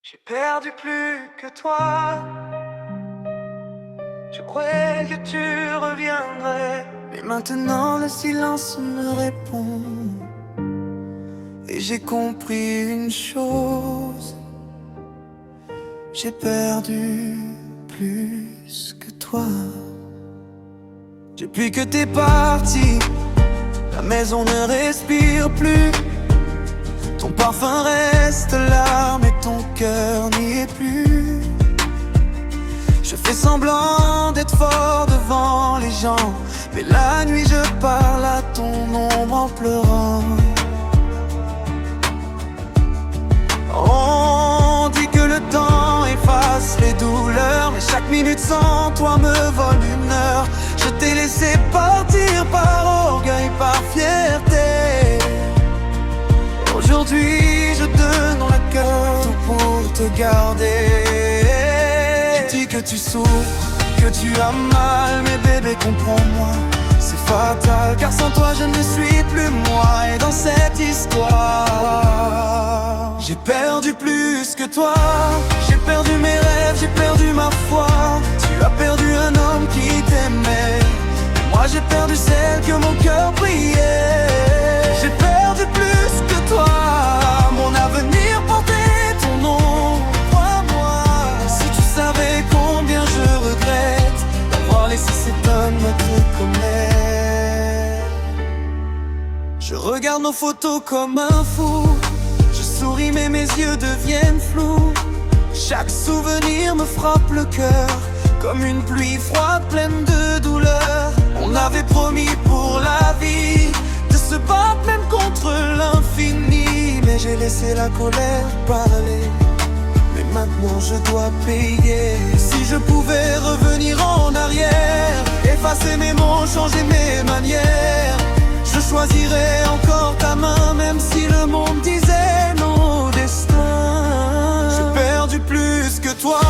J'ai perdu plus que toi. Je croyais que tu reviendrais, mais maintenant le silence me répond. Et j'ai compris une chose: j'ai perdu plus que toi. Depuis que t'es parti, la maison ne respire plus. Ton parfum reste là, mais ton cœur n'y est plus. Je fais semblant d'être fort devant les gens, mais la nuit je parle à ton ombre en pleurant. On dit que le temps efface les douleurs, mais chaque minute sans toi me vole une heure. Je t'ai laissé partir par orgueil, par fierté. Aujourd'hui je donne dans le cœur tout pour te garder. Tu dis que tu souffres, que tu as mal, mais bébé comprends-moi, c'est fatal, car sans toi je ne suis plus moi. Et dans cette histoire, j'ai perdu plus que toi. J'ai perdu mes rêves, j'ai perdu ma foi. Tu as perdu un homme qui t'aimait, moi j'ai perdu celle que mon cœur priait. J'ai perdu plus que toi, mon avenir portait ton nom. Crois-moi, si tu savais combien je regrette d'avoir laissé cet homme te connaître. Je regarde nos photos comme un fou, je souris mais mes yeux deviennent flous. Chaque souvenir me frappe le cœur comme une pluie froide pleine de douleur. On avait promis pour la vie de se battre même contre l'infini, mais j'ai laissé la colère parler. Mais maintenant je dois payer. Si je pouvais revenir en arrière, effacer mes mots, changer mes manières, je choisirais encore ta main, même si le monde disait nos destins. J'ai perdu plus que toi,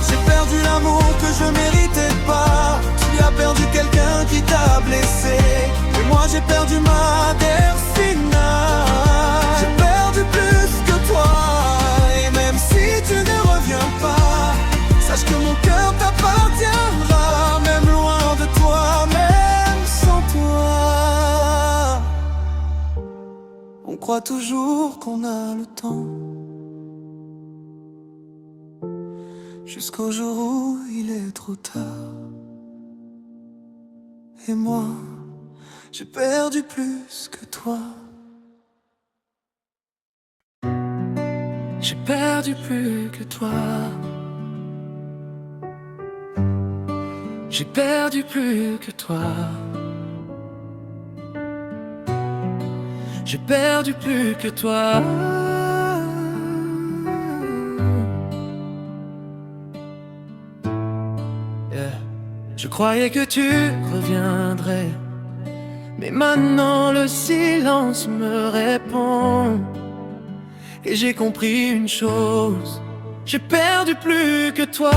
j'ai perdu l'amour que je méritais pas. Tu as perdu quelqu'un qui t'a blessé, et moi j'ai perdu ma terre finale. J'ai perdu plus que toi, et même si tu ne reviens pas, sache que mon cœur t'appartiendra, même loin de toi, même sans toi. On croit toujours qu'on a le temps, jusqu'au jour où il est trop tard. Et moi, j'ai perdu plus que toi. J'ai perdu plus que toi. J'ai perdu plus que toi. J'ai perdu plus que toi. Je croyais que tu reviendrais, mais maintenant le silence me répond. Et j'ai compris une chose: j'ai perdu plus que toi.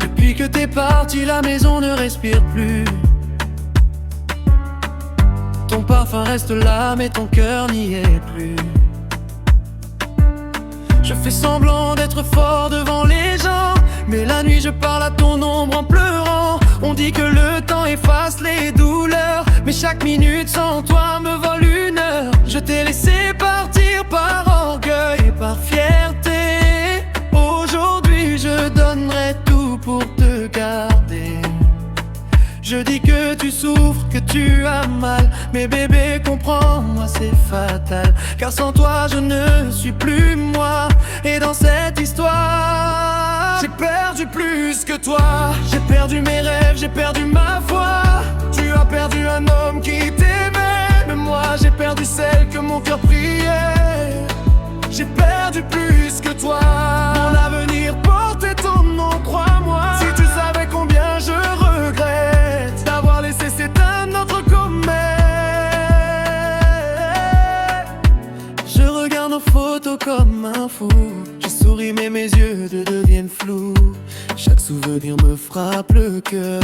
Depuis que t'es parti, la maison ne respire plus. Ton parfum reste là, mais ton cœur n'y est plus. Je fais semblant d'être fort devant les gens, mais la nuit je parle à ton ombre en pleurant. On dit que le temps efface les douleurs, mais chaque minute sans toi me vole une heure. Je t'ai laissé partir par orgueil et par fierté. Aujourd'hui je donnerai tout pour te garder. Je dis que tu souffres, que tu as mal, mais bébé comprends-moi, c'est fatal, car sans toi je ne suis plus moi. Et dans cette histoire, j'ai perdu plus que toi. J'ai perdu mes rêves, j'ai perdu ma foi. Tu as perdu un homme qui t'aimait, mais moi j'ai perdu celle que mon cœur priait. J'ai perdu plus que toi, mon avenir portait ton nom, crois-moi. Si tu savais combien je regrette d'avoir laissé s'éteindre notre comète. Je regarde nos photos comme un fou, je souris mais mes yeux deviennent flous. Chaque souvenir me frappe le cœur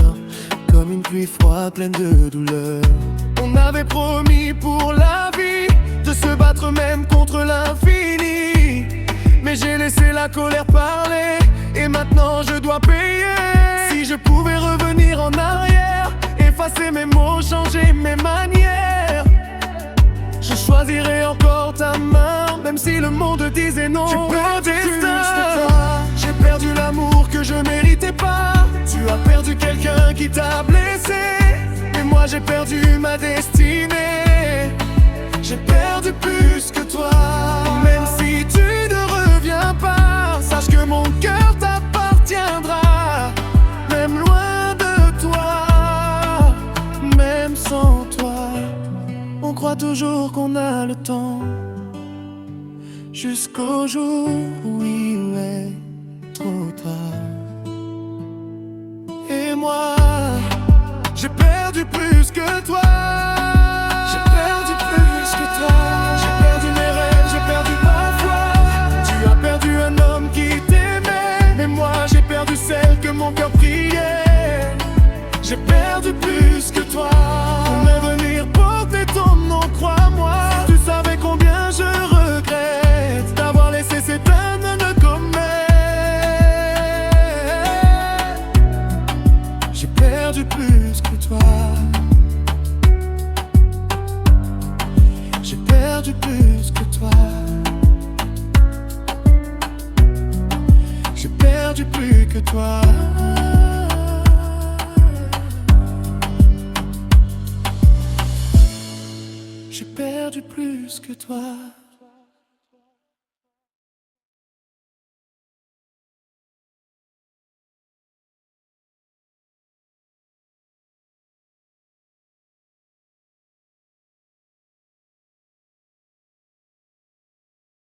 comme une pluie froide pleine de douleur. On avait promis pour la vie de se battre même contre l'infini, mais j'ai laissé la colère parler et maintenant je dois payer. Si je pouvais revenir en arrière, effacer mes mots, changer mes manières, je choisirais encore ta main, même si le monde disait non. J'ai perdu j'ai perdu l'amour que je méritais pas. Tu as perdu quelqu'un qui t'a blessé, mais moi j'ai perdu ma destinée. J'ai perdu plus que toi. Même si tu ne reviens pas, sache que mon cœur t'appartiendra, même loin de toi, même sans toi. On croit toujours qu'on a le temps, jusqu'au jour où il est trop tard. Et moi, j'ai perdu plus que toi. J'ai perdu plus que toi. J'ai perdu mes rêves, j'ai perdu ma foi. Tu as perdu un homme qui t'aimait, mais moi j'ai perdu celle que mon cœur priait. J'ai perdu plus que toi. Pour me venir porter ton nom, crois-moi. Tu savais combien je regrette d'avoir laissé cet homme comme elle. J'ai perdu plus que toi. J'ai perdu plus que toi. J'ai perdu plus que toi. J'ai perdu plus que toi.